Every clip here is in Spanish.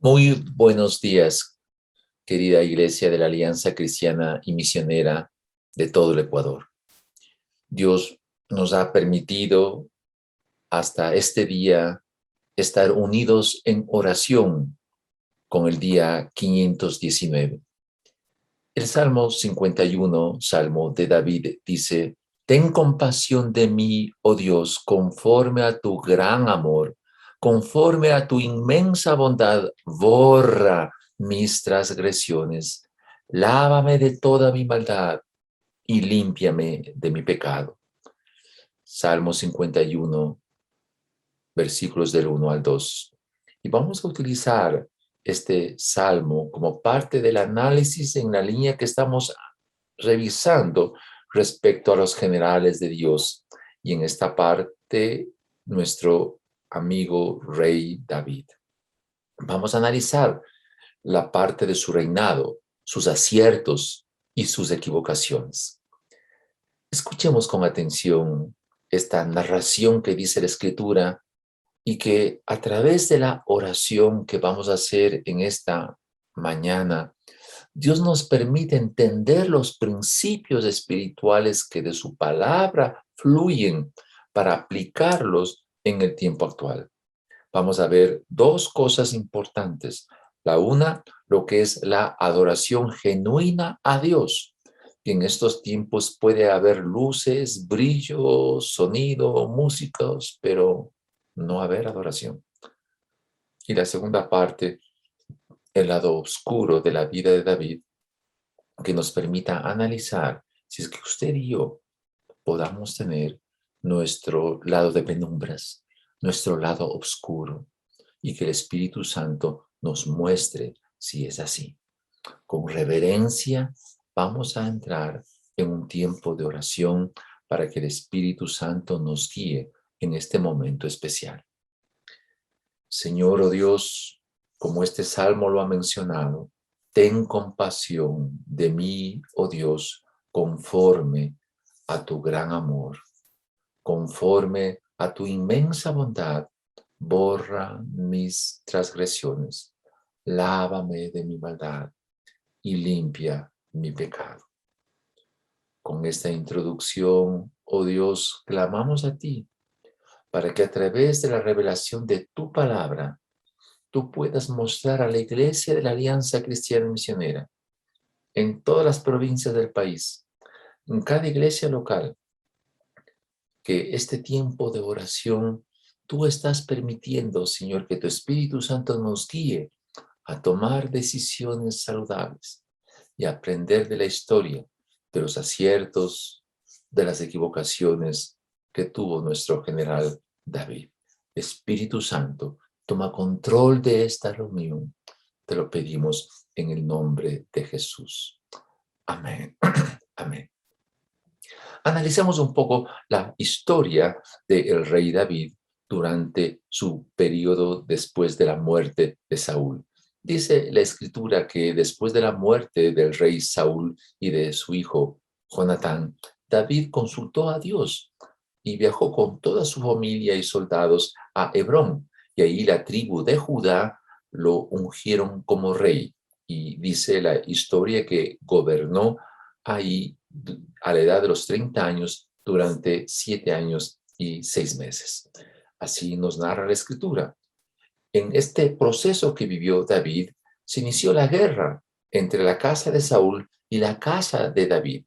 Muy buenos días, querida Iglesia de la Alianza Cristiana y Misionera de todo el Ecuador. Dios nos ha permitido hasta este día estar unidos en oración con el día 519. El Salmo 51, Salmo de David, dice: Ten compasión de mí, oh Dios, conforme a tu gran amor, conforme a tu inmensa bondad, borra mis transgresiones, lávame de toda mi maldad y límpiame de mi pecado. Salmo 51, versículos del 1 al 2. Y vamos a utilizar este salmo como parte del análisis en la línea que estamos revisando respecto a los generales de Dios. Y en esta parte, nuestro amigo rey David. Vamos a analizar la parte de su reinado, sus aciertos y sus equivocaciones. Escuchemos con atención esta narración que dice la Escritura y que a través de la oración que vamos a hacer en esta mañana, Dios nos permite entender los principios espirituales que de su palabra fluyen para aplicarlos en el tiempo actual. Vamos a ver dos cosas importantes. La una, lo que es la adoración genuina a Dios. Y en estos tiempos puede haber luces, brillos, sonido, músicos, pero no haber adoración. Y la segunda parte, el lado oscuro de la vida de David, que nos permita analizar si es que usted y yo podamos tener nuestro lado de penumbras, nuestro lado oscuro, y que el Espíritu Santo nos muestre si es así. Con reverencia vamos a entrar en un tiempo de oración para que el Espíritu Santo nos guíe en este momento especial. Señor, oh Dios, como este salmo lo ha mencionado, ten compasión de mí, oh Dios, conforme a tu gran amor, conforme a tu inmensa bondad, borra mis transgresiones, lávame de mi maldad y limpia mi pecado. Con esta introducción, oh Dios, clamamos a ti para que a través de la revelación de tu palabra, tú puedas mostrar a la Iglesia de la Alianza Cristiana Misionera en todas las provincias del país, en cada iglesia local, que este tiempo de oración tú estás permitiendo, Señor, que tu Espíritu Santo nos guíe a tomar decisiones saludables y a aprender de la historia, de los aciertos, de las equivocaciones que tuvo nuestro general David. Espíritu Santo, toma control de esta reunión. Te lo pedimos en el nombre de Jesús. Amén. Amén. Analicemos un poco la historia del rey David durante su periodo después de la muerte de Saúl. Dice la escritura que después de la muerte del rey Saúl y de su hijo Jonatán, David consultó a Dios y viajó con toda su familia y soldados a Hebrón. Y ahí la tribu de Judá lo ungieron como rey. Y dice la historia que gobernó ahí a la edad de los 30 años durante 7 años y 6 meses. Así nos narra la escritura. En este proceso que vivió David, se inició la guerra entre la casa de Saúl y la casa de David.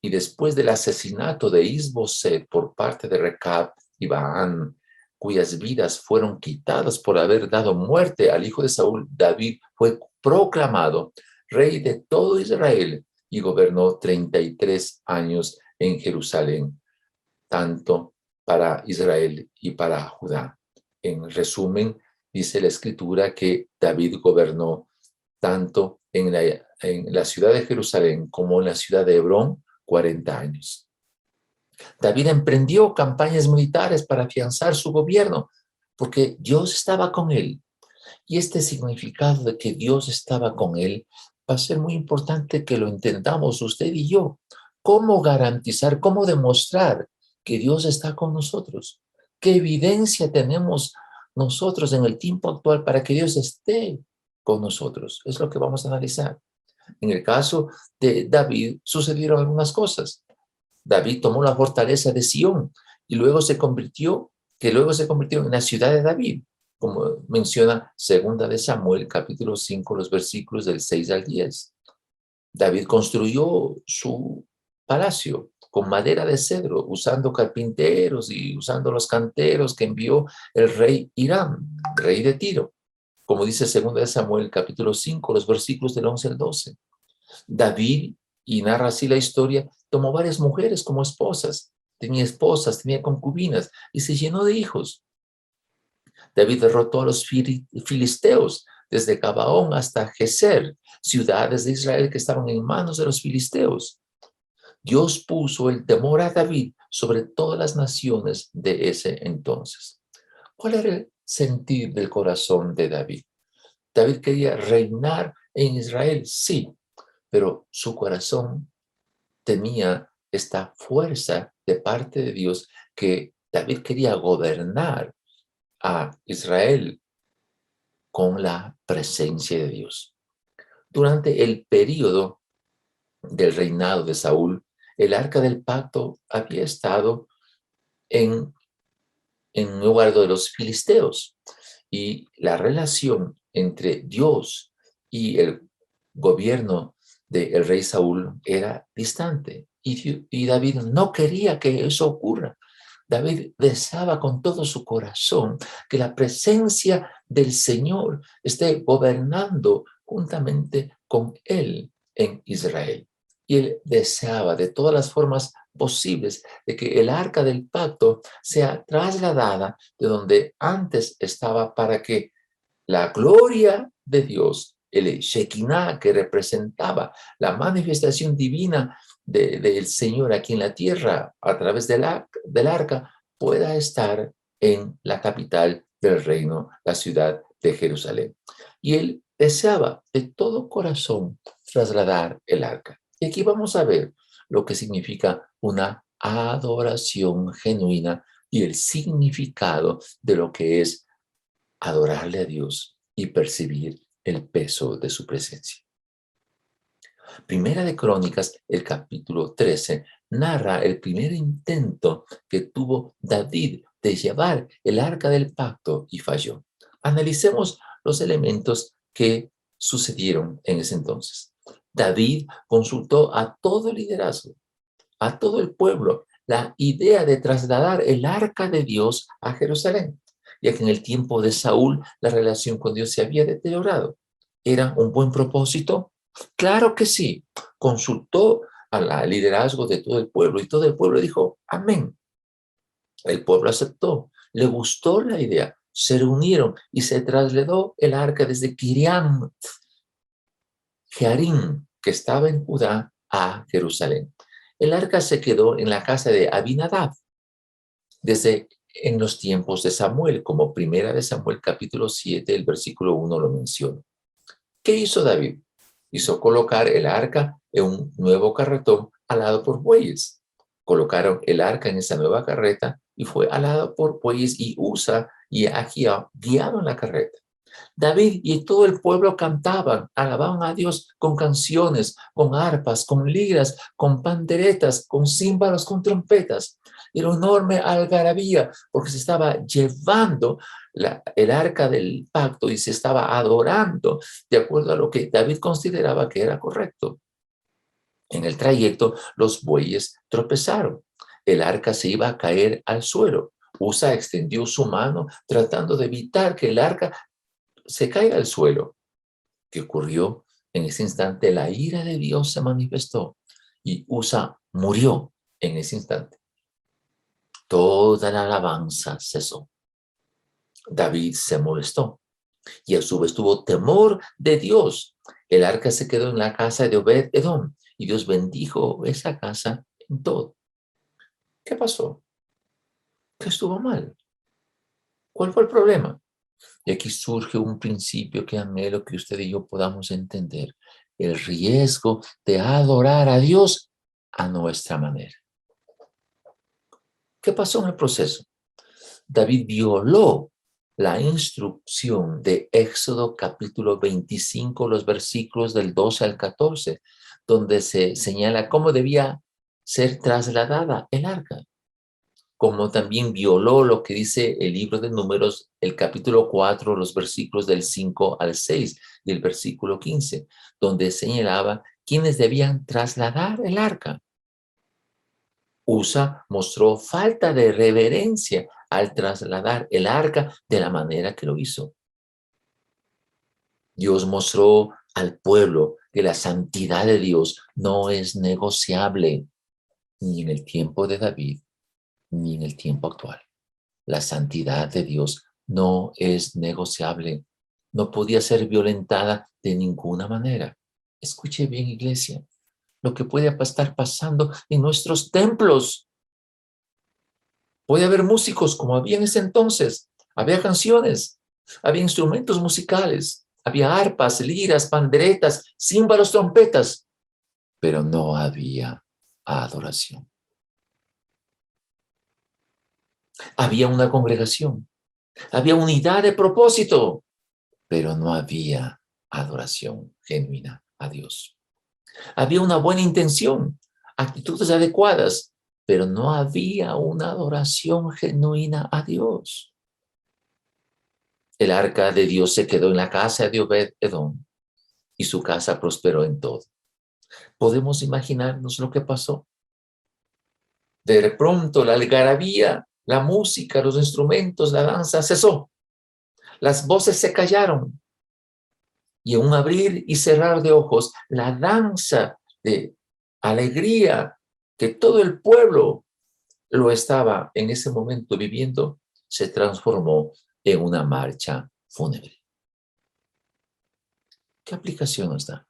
Y después del asesinato de Isboset por parte de Recab y Baán, cuyas vidas fueron quitadas por haber dado muerte al hijo de Saúl, David fue proclamado rey de todo Israel y gobernó 33 años en Jerusalén, tanto para Israel y para Judá. En resumen, dice la escritura que David gobernó tanto en la ciudad de Jerusalén como en la ciudad de Hebrón 40 años. David emprendió campañas militares para afianzar su gobierno porque Dios estaba con él. Y este significado de que Dios estaba con él va a ser muy importante que lo entendamos usted y yo. ¿Cómo garantizar, cómo demostrar que Dios está con nosotros? ¿Qué evidencia tenemos nosotros en el tiempo actual para que Dios esté con nosotros. Es lo que vamos a analizar. En el caso de David sucedieron algunas cosas. David tomó la fortaleza de Sión y luego se convirtió en la ciudad de David, como menciona 2 de Samuel, capítulo 5, los versículos del 6 al 10. David construyó su palacio con madera de cedro, usando carpinteros y usando los canteros que envió el rey Hiram, rey de Tiro, como dice 2 de Samuel, capítulo 5, los versículos del 11 al 12. David, y narra así la historia, tomó varias mujeres como esposas, tenía concubinas y se llenó de hijos. David derrotó a los filisteos desde Gabaón hasta Geser, ciudades de Israel que estaban en manos de los filisteos. Dios puso el temor a David sobre todas las naciones de ese entonces. ¿Cuál era el sentir del corazón de David? David quería reinar en Israel, sí, pero su corazón tenía esta fuerza de parte de Dios que David quería gobernar a Israel con la presencia de Dios. Durante el periodo del reinado de Saúl, el arca del pacto había estado en lugar de los filisteos y la relación entre Dios y el gobierno del rey Saúl era distante y David no quería que eso ocurra. David deseaba con todo su corazón que la presencia del Señor esté gobernando juntamente con él en Israel. Y él deseaba de todas las formas posibles de que el arca del pacto sea trasladada de donde antes estaba para que la gloria de Dios, el Shekinah que representaba la manifestación divina del Señor aquí en la tierra a través del arca, pueda estar en la capital del reino, la ciudad de Jerusalén. Y él deseaba de todo corazón trasladar el arca. Y aquí vamos a ver lo que significa una adoración genuina y el significado de lo que es adorarle a Dios y percibir el peso de su presencia. Primera de Crónicas, el capítulo 13, narra el primer intento que tuvo David de llevar el arca del pacto y falló. Analicemos los elementos que sucedieron en ese entonces. David consultó a todo el liderazgo, a todo el pueblo, la idea de trasladar el arca de Dios a Jerusalén, ya que en el tiempo de Saúl la relación con Dios se había deteriorado. ¿Era un buen propósito? Claro que sí. Consultó al liderazgo de todo el pueblo y todo el pueblo dijo, amén. El pueblo aceptó, le gustó la idea, se reunieron y se trasladó el arca desde Kiriam Jearim, que estaba en Judá, a Jerusalén. El arca se quedó en la casa de Abinadab desde en los tiempos de Samuel, como Primera de Samuel capítulo 7, el versículo 1 lo menciona. ¿Qué hizo David? Hizo colocar el arca en un nuevo carretón alado por bueyes. Colocaron el arca en esa nueva carreta y fue alado por bueyes y Usa y Ahía guiaron la carreta. David y todo el pueblo cantaban, alababan a Dios con canciones, con arpas, con liras, con panderetas, con címbalos, con trompetas. Era una enorme algarabía porque se estaba llevando el arca del pacto y se estaba adorando de acuerdo a lo que David consideraba que era correcto. En el trayecto, los bueyes tropezaron. El arca se iba a caer al suelo. Usa extendió su mano tratando de evitar que el arca se caiga al suelo. ¿Qué ocurrió? En ese instante la ira de Dios se manifestó y Usa murió en ese instante. Toda la alabanza cesó. David se molestó y a su vez tuvo temor de Dios. El arca se quedó en la casa de Obed-Edom y Dios bendijo esa casa en todo. ¿Qué pasó? ¿Qué estuvo mal? ¿Cuál fue el problema? Y aquí surge un principio que anhelo que usted y yo podamos entender. El riesgo de adorar a Dios a nuestra manera. ¿Qué pasó en el proceso? David violó la instrucción de Éxodo capítulo 25, los versículos del 12 al 14, donde se señala cómo debía ser trasladada el arca, como también violó lo que dice el libro de Números, el capítulo 4, los versículos del 5 al 6 y el versículo 15, donde señalaba quiénes debían trasladar el arca. Usa mostró falta de reverencia al trasladar el arca de la manera que lo hizo. Dios mostró al pueblo que la santidad de Dios no es negociable ni en el tiempo de David ni en el tiempo actual. La santidad de Dios no es negociable, no podía ser violentada de ninguna manera. Escuche bien, iglesia, lo que puede estar pasando en nuestros templos. Puede haber músicos como había en ese entonces, había canciones, había instrumentos musicales, había arpas, liras, panderetas, címbalos, trompetas, pero no había adoración. Había una congregación, había unidad de propósito, pero no había adoración genuina a Dios. Había una buena intención, actitudes adecuadas, pero no había una adoración genuina a Dios. El arca de Dios se quedó en la casa de Obed-Edom y su casa prosperó en todo. ¿Podemos imaginarnos lo que pasó? De pronto la algarabía, la música, los instrumentos, la danza cesó. Las voces se callaron. Y en un abrir y cerrar de ojos, la danza de alegría que todo el pueblo lo estaba en ese momento viviendo, se transformó en una marcha fúnebre. ¿Qué aplicación nos da?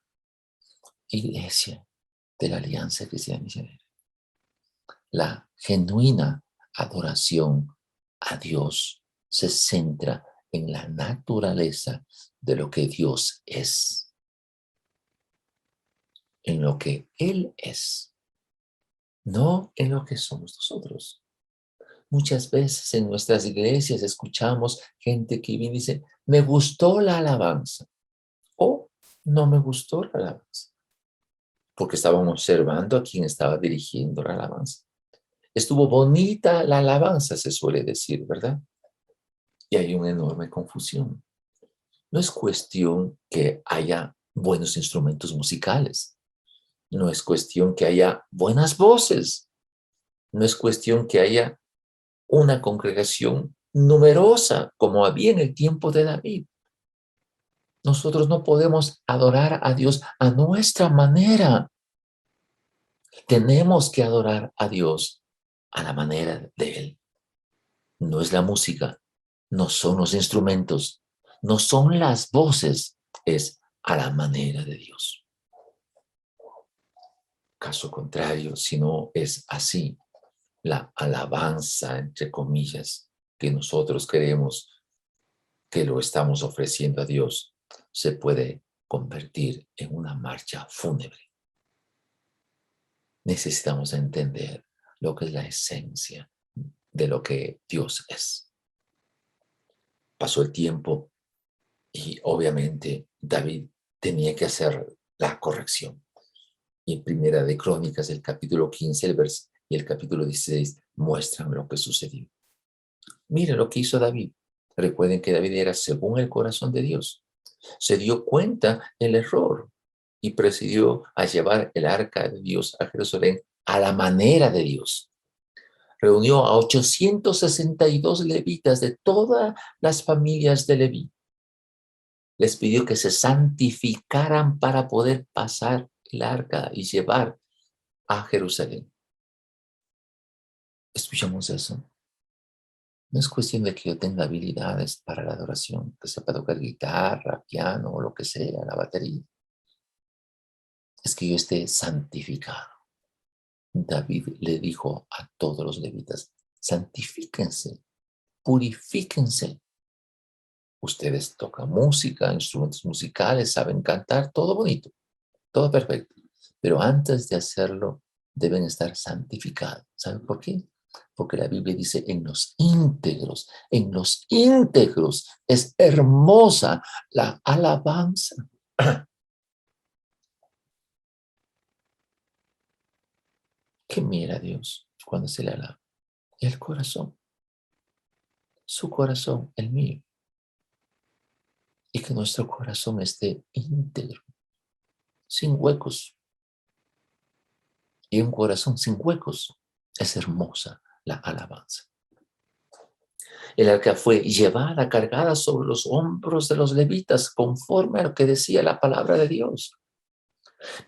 Iglesia de la Alianza Cristiana Misionera. La genuina adoración a Dios se centra en la naturaleza de lo que Dios es, en lo que Él es, no en lo que somos nosotros. Muchas veces en nuestras iglesias escuchamos gente que viene y dice, me gustó la alabanza o no me gustó la alabanza, porque estaban observando a quien estaba dirigiendo la alabanza. Estuvo bonita la alabanza, se suele decir, ¿verdad? Y hay una enorme confusión. No es cuestión que haya buenos instrumentos musicales. No es cuestión que haya buenas voces. No es cuestión que haya una congregación numerosa como había en el tiempo de David. Nosotros no podemos adorar a Dios a nuestra manera. Tenemos que adorar a Dios a la manera de Él. No es la música, no son los instrumentos, no son las voces, es a la manera de Dios. Caso contrario, si no es así, la alabanza, entre comillas, que nosotros creemos que lo estamos ofreciendo a Dios, se puede convertir en una marcha fúnebre. Necesitamos entender lo que es la esencia de lo que Dios es. Pasó el tiempo y obviamente David tenía que hacer la corrección. Y en Primera de Crónicas, el capítulo 15 y el capítulo 16 muestran lo que sucedió. Miren lo que hizo David. Recuerden que David era según el corazón de Dios. Se dio cuenta del error y procedió a llevar el arca de Dios a Jerusalén a la manera de Dios. Reunió a 862 levitas de todas las familias de Leví. Les pidió que se santificaran para poder pasar el arca y llevar a Jerusalén. ¿Escuchamos eso? No es cuestión de que yo tenga habilidades para la adoración, que sepa tocar guitarra, piano o lo que sea, la batería. Es que yo esté santificado. David le dijo a todos los levitas, santifíquense, purifíquense. Ustedes tocan música, instrumentos musicales, saben cantar, todo bonito, todo perfecto. Pero antes de hacerlo, deben estar santificados. ¿Saben por qué? porque la Biblia dice en los íntegros es hermosa la alabanza. ¿Qué mira Dios cuando se le alaba? El corazón, su corazón, el mío. Y que nuestro corazón esté íntegro, sin huecos. Y un corazón sin huecos es hermosa la alabanza. El arca fue llevada, cargada sobre los hombros de los levitas, conforme a lo que decía la palabra de Dios.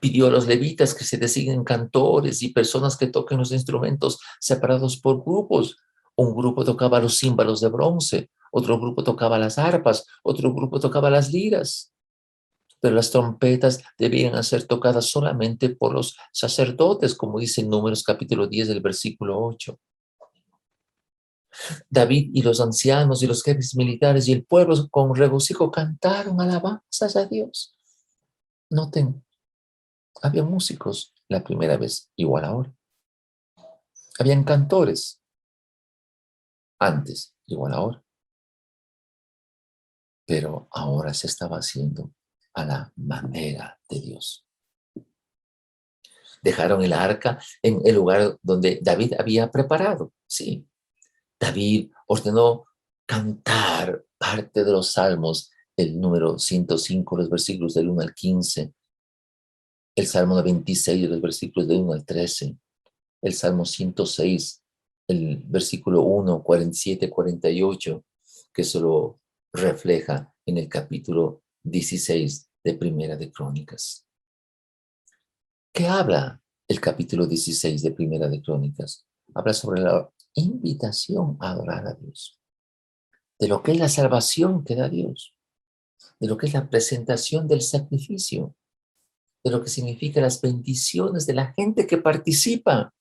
Pidió a los levitas que se designen cantores y personas que toquen los instrumentos separados por grupos. Un grupo tocaba los címbalos de bronce, otro grupo tocaba las arpas, otro grupo tocaba las liras. Pero las trompetas debían ser tocadas solamente por los sacerdotes, como dice en Números capítulo 10 del versículo 8. David y los ancianos y los jefes militares y el pueblo con regocijo cantaron alabanzas a Dios. Noten, había músicos la primera vez, igual ahora. Habían cantores antes, igual ahora. Pero ahora se estaba haciendo a la manera de Dios. Dejaron el arca en el lugar donde David había preparado. Sí, David ordenó cantar parte de los salmos, el número 105, los versículos del 1 al 15, el salmo 26, los versículos del 1 al 13, el salmo 106, el versículo 1, 47, 48, que se lo refleja en el capítulo 16 de Primera de Crónicas. ¿Qué habla el capítulo 16 de Primera de Crónicas? Habla sobre la invitación a adorar a Dios, de lo que es la salvación que da Dios, de lo que es la presentación del sacrificio, de lo que significa las bendiciones de la gente que participa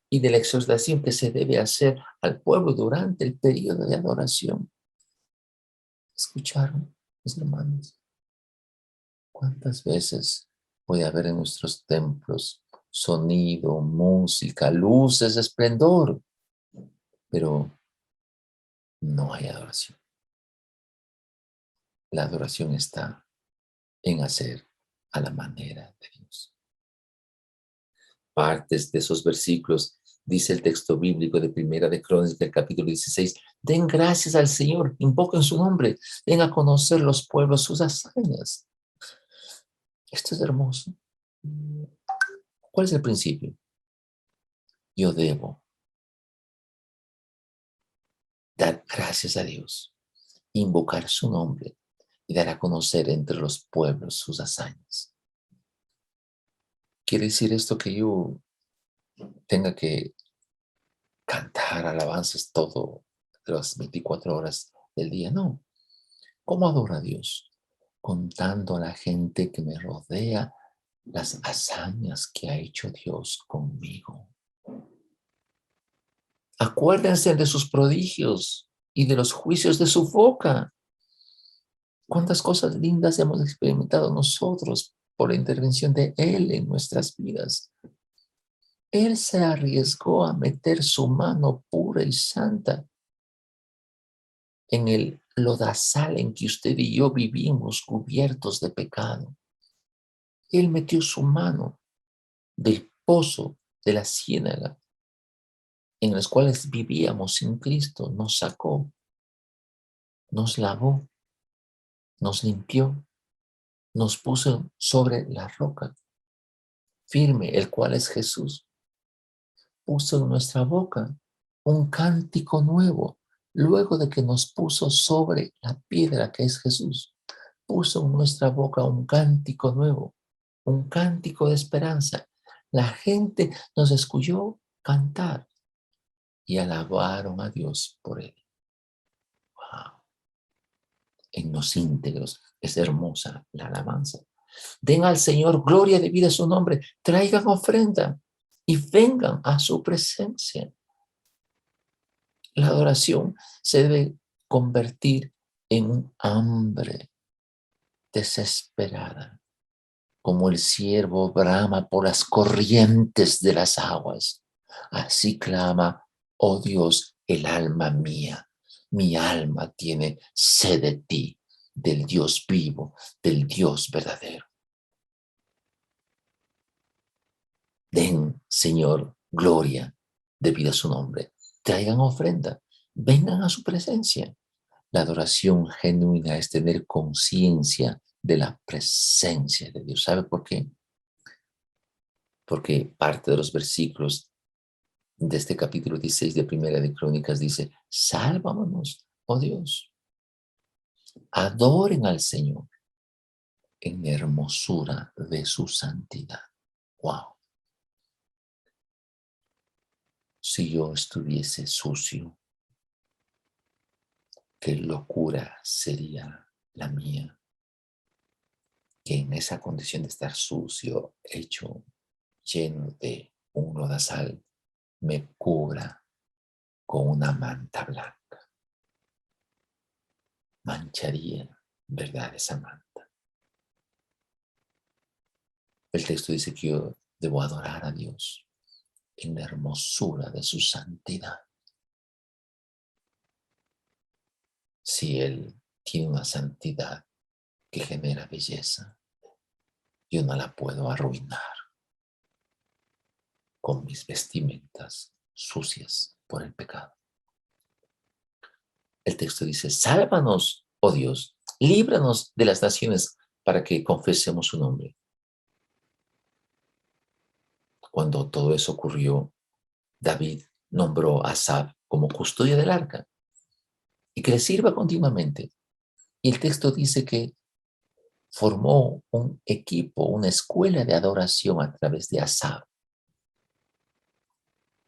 y de la exhortación que se debe hacer al pueblo durante el periodo de adoración. ¿Escucharon, mis hermanos? ¿Cuántas veces puede haber en nuestros templos sonido, música, luces, esplendor, pero no hay adoración? La adoración está en hacer a la manera de Dios. Partes de esos versículos, dice el texto bíblico de Primera de Crónicas, del capítulo 16, den gracias al Señor, invoquen su nombre, den a conocer los pueblos sus hazañas. Esto es hermoso. ¿Cuál es el principio? Yo debo dar gracias a Dios, invocar su nombre y dar a conocer entre los pueblos sus hazañas. ¿Quiere decir esto que yo tenga que cantar alabanzas todo las 24 horas del día? No. ¿Cómo adoro a Dios? Contando a la gente que me rodea las hazañas que ha hecho Dios conmigo. Acuérdense de sus prodigios y de los juicios de su boca. ¿Cuántas cosas lindas hemos experimentado nosotros por la intervención de Él en nuestras vidas? Él se arriesgó a meter su mano pura y santa en el lodazal en que usted y yo vivimos cubiertos de pecado. Él metió su mano del pozo de la ciénaga en los cuales vivíamos sin Cristo, nos sacó, nos lavó, nos limpió, nos puso sobre la roca firme, el cual es Jesús. Puso en nuestra boca un cántico nuevo, luego de que nos puso sobre la piedra que es Jesús. Puso en nuestra boca un cántico nuevo, un cántico de esperanza. La gente nos escuchó cantar y alabaron a Dios por él. Wow. En los íntegros es hermosa la alabanza. Den al Señor gloria debida a su nombre, traigan ofrenda y vengan a su presencia. La adoración se debe convertir en un hambre desesperada, como el ciervo brama por las corrientes de las aguas. Así clama Oh Dios, el alma mía, mi alma tiene sed de ti, del Dios vivo, del Dios verdadero. Den, Señor, gloria debido a su nombre. Traigan ofrenda, vengan a su presencia. La adoración genuina es tener conciencia de la presencia de Dios. ¿Sabe por qué? Porque parte de los versículos de este capítulo 16 de Primera de Crónicas dice, sálvanos, oh Dios, adoren al Señor en hermosura de su santidad. Wow. Si yo estuviese sucio, qué locura sería la mía, que en esa condición de estar sucio, hecho, lleno de un lodazal, me cubra con una manta blanca. Mancharía, ¿verdad? Esa manta. El texto dice que yo debo adorar a Dios en la hermosura de su santidad. Si Él tiene una santidad que genera belleza, yo no la puedo arruinar con mis vestimentas sucias por el pecado. El texto dice, sálvanos, oh Dios, líbranos de las naciones para que confesemos su nombre. Cuando todo eso ocurrió, David nombró a Asaf como custodia del arca y que le sirva continuamente. Y el texto dice que formó un equipo, una escuela de adoración a través de Asaf,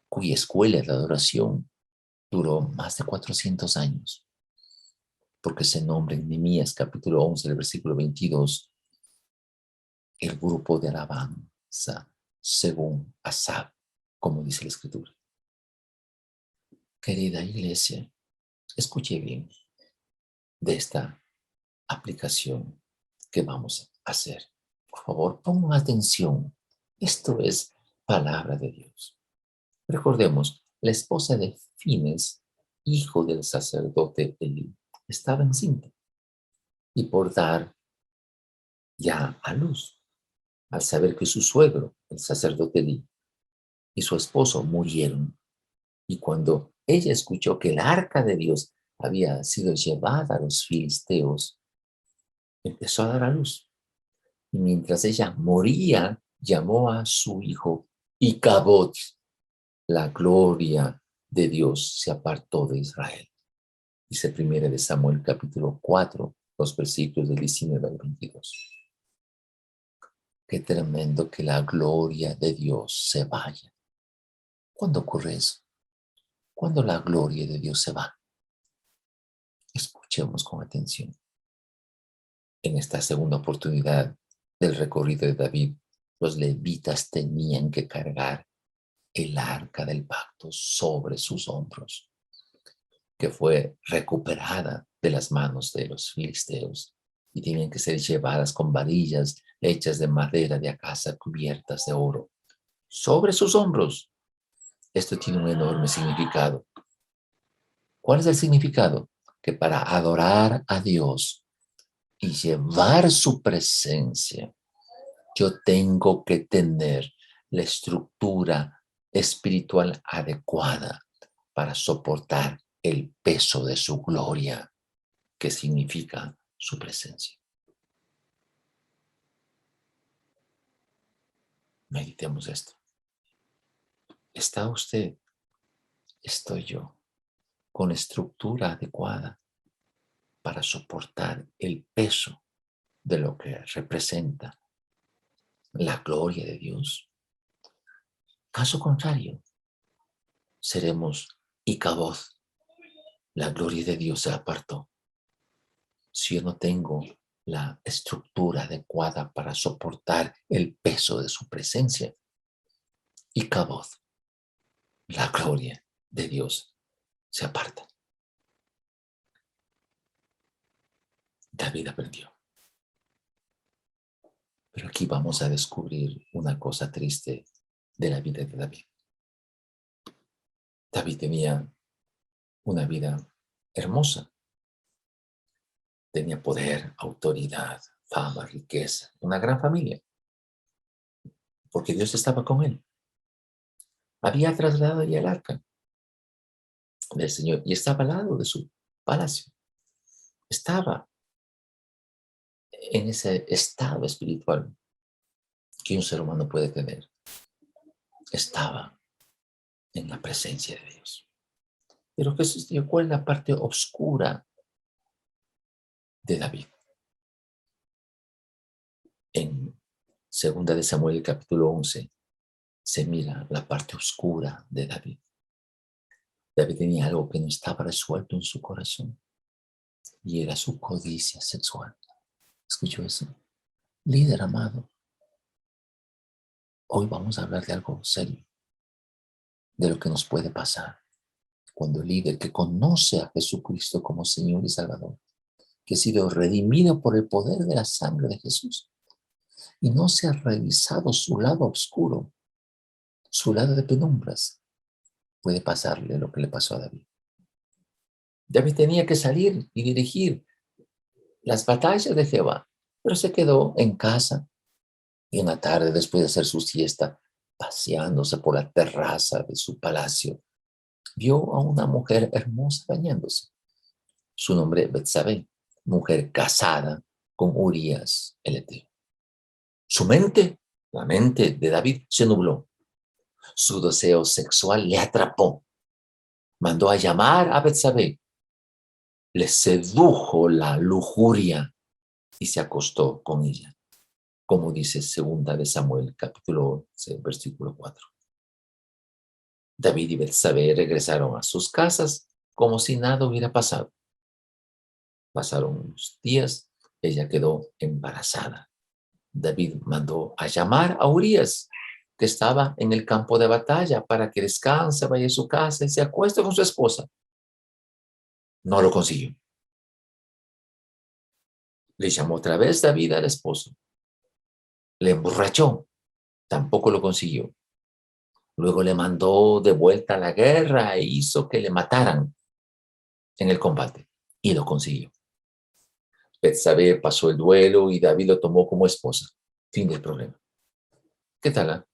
cuya escuela de adoración duró más de 400 años, porque se nombra en Nehemías capítulo 11, el versículo 22, el grupo de alabanza según Asaf, como dice la Escritura. Querida iglesia, escuche bien de esta aplicación que vamos a hacer. Por favor, pongan atención. Esto es palabra de Dios. Recordemos, la esposa de Fines, hijo del sacerdote Elí, estaba encinta y por dar ya a luz, al saber que su suegro, el sacerdote Elí, y su esposo murieron. Y cuando ella escuchó que el arca de Dios había sido llevada a los filisteos, empezó a dar a luz. Y mientras ella moría, llamó a su hijo Icabod. La gloria de Dios se apartó de Israel. Dice 1 de Samuel capítulo 4, los versículos del 19 al 22. Qué tremendo que la gloria de Dios se vaya. ¿Cuándo ocurre eso? Cuando la gloria de Dios se va. Escuchemos con atención. En esta segunda oportunidad del recorrido de David, los levitas tenían que cargar el arca del pacto sobre sus hombros, que fue recuperada de las manos de los filisteos y tenían que ser llevadas con varillas hechas de madera de acacia cubiertas de oro sobre sus hombros. Esto tiene un enorme significado. ¿Cuál es el significado? Que para adorar a Dios y llevar su presencia, yo tengo que tener la estructura espiritual adecuada para soportar el peso de su gloria, que significa su presencia. Meditemos esto. ¿Está usted? Estoy yo con estructura adecuada para soportar el peso de lo que representa la gloria de Dios. Caso contrario, seremos Icabod. La gloria de Dios se apartó. Si yo no tengo la estructura adecuada para soportar el peso de su presencia, Icabod, la gloria de Dios se aparta. David aprendió. Pero aquí vamos a descubrir una cosa triste de la vida de David. David tenía una vida hermosa. Tenía poder, autoridad, fama, riqueza, una gran familia, porque Dios estaba con él. Había trasladado ya el arca del Señor y estaba al lado de su palacio. Estaba en ese estado espiritual que un ser humano puede tener. Estaba en la presencia de Dios. Pero Jesús dijo, ¿cuál es la parte oscura de David? En 2 de Samuel, capítulo 11, se mira la parte oscura de David. David tenía algo que no estaba resuelto en su corazón y era su codicia sexual. ¿Escuchó eso? Líder amado, hoy vamos a hablar de algo serio, de lo que nos puede pasar cuando el líder que conoce a Jesucristo como Señor y Salvador, que ha sido redimido por el poder de la sangre de Jesús y no se ha revisado su lado oscuro, su lado de penumbras, puede pasarle lo que le pasó a David. David tenía que salir y dirigir las batallas de Jehová, pero se quedó en casa y en la tarde, después de hacer su siesta, paseándose por la terraza de su palacio, vio a una mujer hermosa bañándose. Su nombre Betsabé, mujer casada con Urías el Eteo. Su mente, la mente de David, se nubló. Su deseo sexual le atrapó. Mandó a llamar a Betsabé. Le sedujo la lujuria y se acostó con ella, como dice 2 de Samuel, capítulo 11, versículo 4. David y Betsabé regresaron a sus casas como si nada hubiera pasado. Pasaron unos días, ella quedó embarazada. David mandó a llamar a Urías, que estaba en el campo de batalla, para que descanse, vaya a su casa y se acueste con su esposa. No lo consiguió. Le llamó otra vez David al esposo. Le emborrachó. Tampoco lo consiguió. Luego le mandó de vuelta a la guerra e hizo que le mataran en el combate. Y lo consiguió. Betsabé pasó el duelo y David lo tomó como esposa. Fin del problema. ¿Qué tal?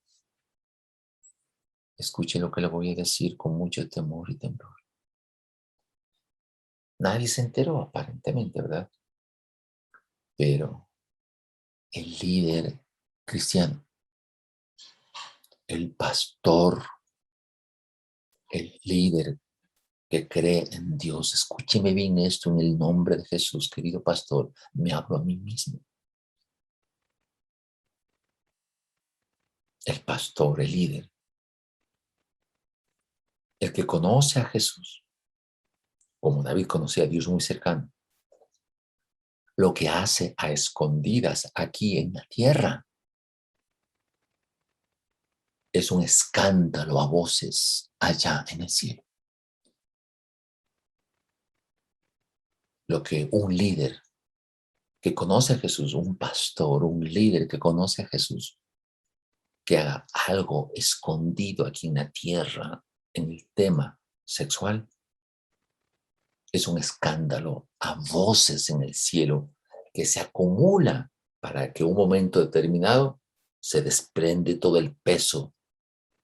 Escuche lo que le voy a decir con mucho temor y temblor. Nadie se enteró, aparentemente, ¿verdad? Pero el líder cristiano, el pastor, el líder que cree en Dios, escúcheme bien esto en el nombre de Jesús, querido pastor, me hablo a mí mismo. El pastor, el líder, el que conoce a Jesús, como David conocía a Dios muy cercano, lo que hace a escondidas aquí en la tierra es un escándalo a voces allá en el cielo. Lo que un líder que conoce a Jesús, un pastor, un líder que conoce a Jesús, que haga algo escondido aquí en la tierra en el tema sexual, es un escándalo a voces en el cielo que se acumula para que un momento determinado se desprende todo el peso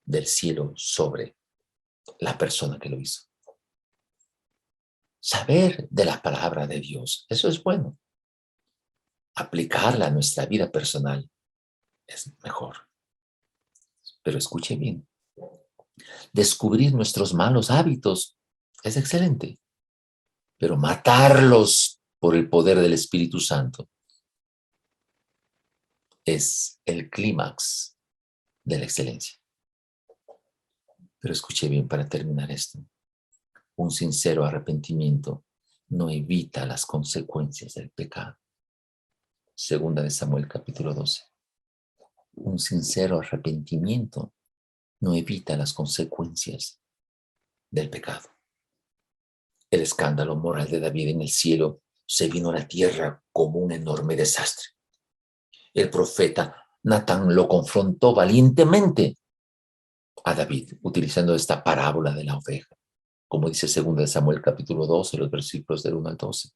del cielo sobre la persona que lo hizo. Saber de la palabra de Dios, eso es bueno. Aplicarla a nuestra vida personal es mejor. Pero escuche bien, descubrir nuestros malos hábitos es excelente, pero matarlos por el poder del Espíritu Santo es el clímax de la excelencia. Pero escuche bien para terminar esto. Un sincero arrepentimiento no evita las consecuencias del pecado. 2 Samuel capítulo 12. Un sincero arrepentimiento no evita las consecuencias del pecado. El escándalo moral de David en el cielo se vino a la tierra como un enorme desastre. El profeta Natán lo confrontó valientemente a David, utilizando esta parábola de la oveja, como dice 2 Samuel capítulo 12, los versículos del 1 al 12.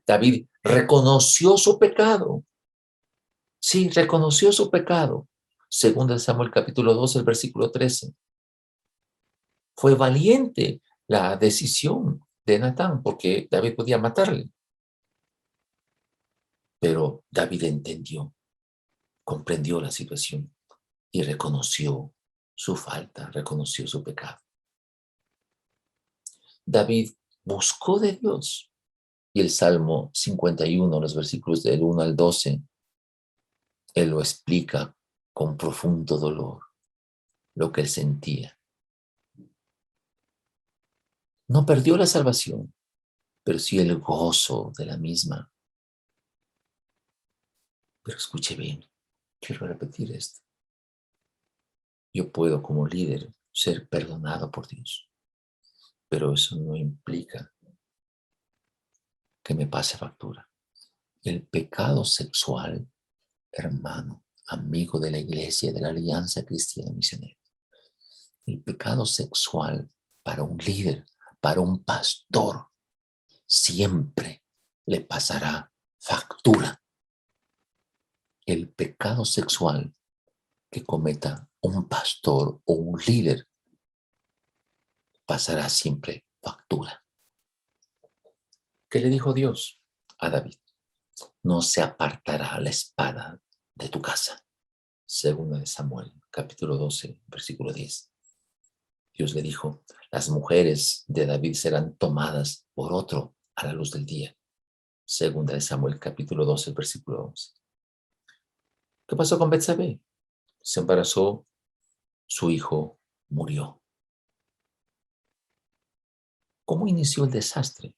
David reconoció su pecado. Sí, reconoció su pecado. 2 Samuel capítulo 12, el versículo 13. Fue valiente la decisión de Natán, porque David podía matarle. Pero David entendió, comprendió la situación y reconoció su falta, reconoció su pecado. David buscó de Dios. Y el Salmo 51, los versículos del 1 al 12, él lo explica con profundo dolor, lo que él sentía. No perdió la salvación, pero sí el gozo de la misma. Pero escuche bien, quiero repetir esto. Yo puedo como líder ser perdonado por Dios, pero eso no implica que me pase factura. El pecado sexual, hermano, amigo de la iglesia, de la Alianza Cristiana Misionera, el pecado sexual para un líder, para un pastor, siempre le pasará factura. El pecado sexual que cometa un pastor o un líder pasará siempre factura. ¿Qué le dijo Dios a David? No se apartará la espada de tu casa. 2 Samuel, capítulo 12, versículo 10. Dios le dijo, las mujeres de David serán tomadas por otro a la luz del día. 2 Samuel, capítulo 12, versículo 11. ¿Qué pasó con Betsabé? Se embarazó, su hijo murió. ¿Cómo inició el desastre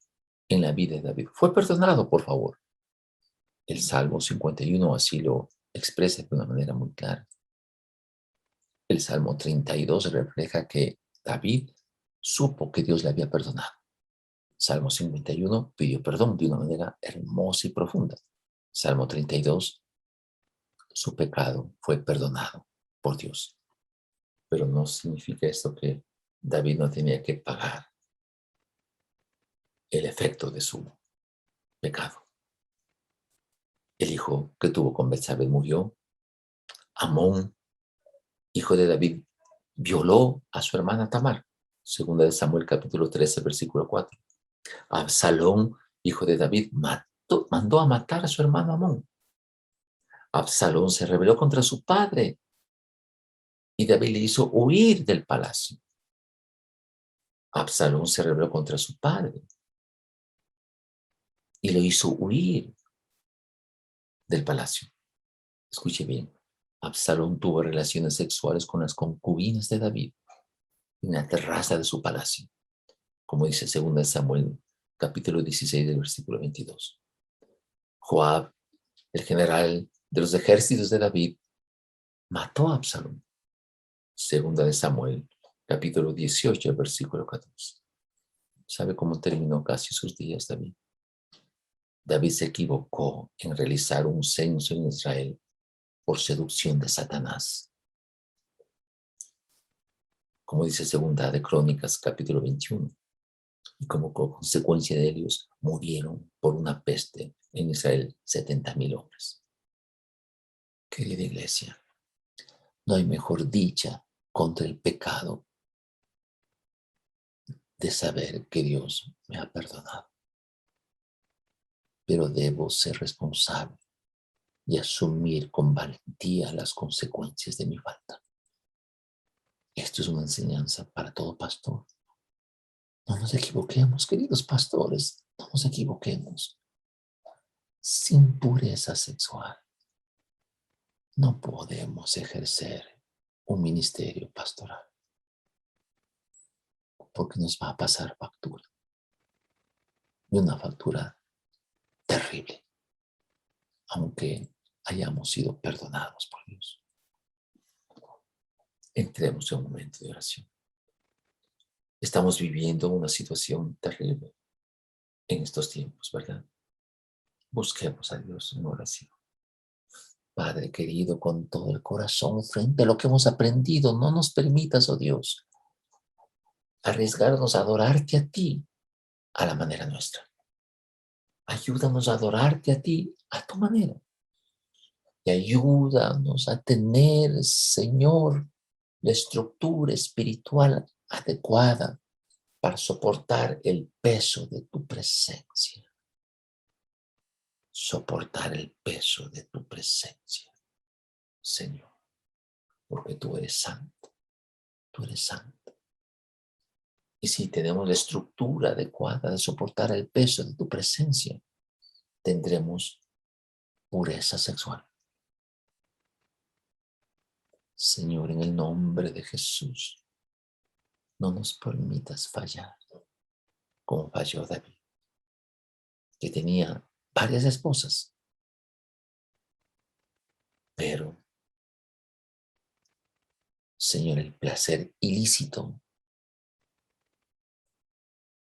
en la vida de David? Fue perdonado, por favor. El Salmo 51 así lo expresa de una manera muy clara. El Salmo 32 refleja que David supo que Dios le había perdonado. Salmo 51 pidió perdón de una manera hermosa y profunda. Salmo 32, su pecado fue perdonado por Dios. Pero no significa esto que David no tenía que pagar el efecto de su pecado. El hijo que tuvo con Betsabé murió. Amón, hijo de David, violó a su hermana Tamar. Segunda de Samuel capítulo 13, versículo 4. Absalón, hijo de David, mandó a matar a su hermano Amón. Absalón se rebeló contra su padre y David le hizo huir del palacio. Absalón se rebeló contra su padre y lo hizo huir del palacio. Escuche bien, Absalón tuvo relaciones sexuales con las concubinas de David en la terraza de su palacio, como dice 2 Samuel, capítulo 16, del versículo 22. Joab, el general de los ejércitos de David, mató a Absalón. 2 Samuel, capítulo 18, versículo 14. ¿Sabe cómo terminó casi sus días David? David se equivocó en realizar un censo en Israel por seducción de Satanás. Como dice Segunda de Crónicas, capítulo 21. Y como consecuencia de ellos murieron por una peste en Israel 70,000 hombres. Querida iglesia, no hay mejor dicha contra el pecado de saber que Dios me ha perdonado. Pero debo ser responsable y asumir con valentía las consecuencias de mi falta. Esto es una enseñanza para todo pastor. No nos equivoquemos, queridos pastores, no nos equivoquemos. Sin pureza sexual no podemos ejercer un ministerio pastoral, porque nos va a pasar factura, y una factura terrible, aunque hayamos sido perdonados por Dios. Entremos en un momento de oración. Estamos viviendo una situación terrible en estos tiempos, ¿verdad? Busquemos a Dios en oración. Padre querido, con todo el corazón, frente a lo que hemos aprendido, no nos permitas, oh Dios, arriesgarnos a adorarte a ti a la manera nuestra. Ayúdanos a adorarte a ti a tu manera. Y ayúdanos a tener, Señor, la estructura espiritual adecuada para soportar el peso de tu presencia. Soportar el peso de tu presencia, Señor, porque tú eres santo, tú eres santo. Y si tenemos la estructura adecuada de soportar el peso de tu presencia, tendremos pureza sexual. Señor, en el nombre de Jesús, no nos permitas fallar como falló David, que tenía varias esposas, pero, Señor, el placer ilícito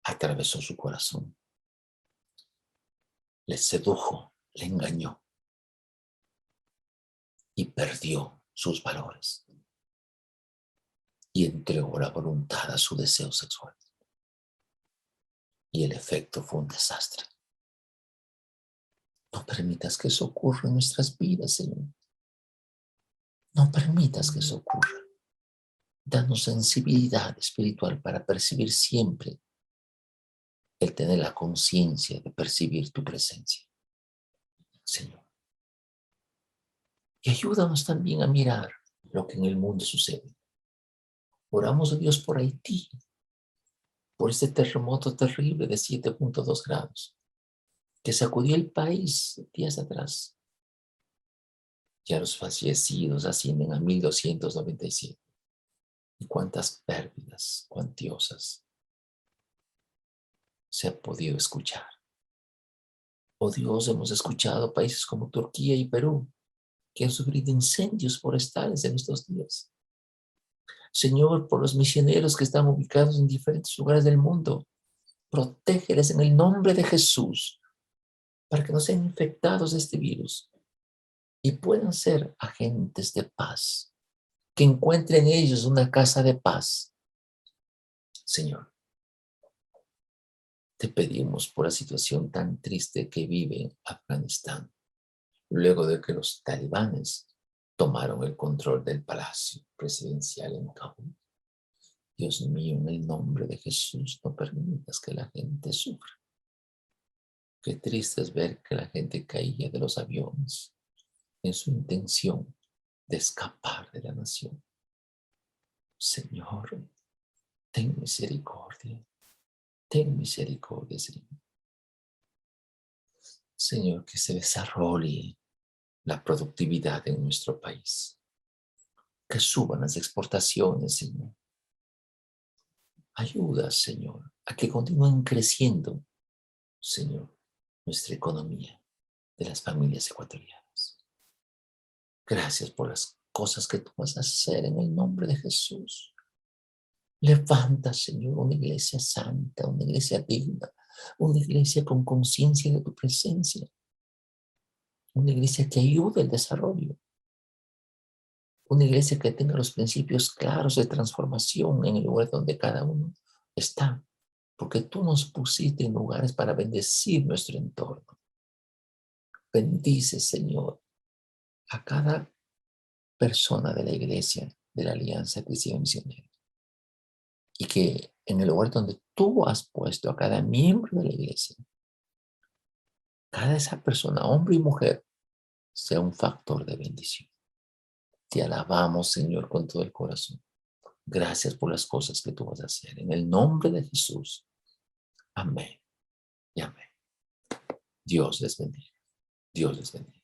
atravesó su corazón, le sedujo, le engañó y perdió sus valores y entregó la voluntad a su deseo sexual. Y el efecto fue un desastre. No permitas que eso ocurra en nuestras vidas, Señor. No permitas que eso ocurra. Danos sensibilidad espiritual para percibir siempre, el tener la conciencia de percibir tu presencia, Señor. Y ayúdanos también a mirar lo que en el mundo sucede. Oramos a Dios por Haití, por este terremoto terrible de 7.2 grados que sacudió el país días atrás. Ya los fallecidos ascienden a 1,297. Y cuántas pérdidas cuantiosas se ha podido escuchar. Oh Dios, hemos escuchado países como Turquía y Perú que han sufrido incendios forestales en estos días. Señor, por los misioneros que están ubicados en diferentes lugares del mundo, protégeles en el nombre de Jesús para que no sean infectados de este virus y puedan ser agentes de paz, que encuentren ellos una casa de paz. Señor, te pedimos por la situación tan triste que vive Afganistán, luego de que los talibanes tomaron el control del palacio presidencial en Kabul. Dios mío, en el nombre de Jesús, no permitas que la gente sufra. Qué triste es ver que la gente caía de los aviones en su intención de escapar de la nación. Señor, ten misericordia. Ten misericordia, Señor. Señor, que se desarrolle la productividad en nuestro país. Que suban las exportaciones, Señor. Ayuda, Señor, a que continúen creciendo, Señor, nuestra economía de las familias ecuatorianas. Gracias por las cosas que tú vas a hacer en el nombre de Jesús. Levanta, Señor, una iglesia santa, una iglesia digna, una iglesia con conciencia de tu presencia, una iglesia que ayude el desarrollo, una iglesia que tenga los principios claros de transformación en el lugar donde cada uno está, porque tú nos pusiste en lugares para bendecir nuestro entorno. Bendice, Señor, a cada persona de la iglesia de la Alianza Cristiana Misionera. Y que en el lugar donde tú has puesto a cada miembro de la iglesia, cada esa persona, hombre y mujer, sea un factor de bendición. Te alabamos, Señor, con todo el corazón. Gracias por las cosas que tú vas a hacer. En el nombre de Jesús. Amén y amén. Dios les bendiga. Dios les bendiga.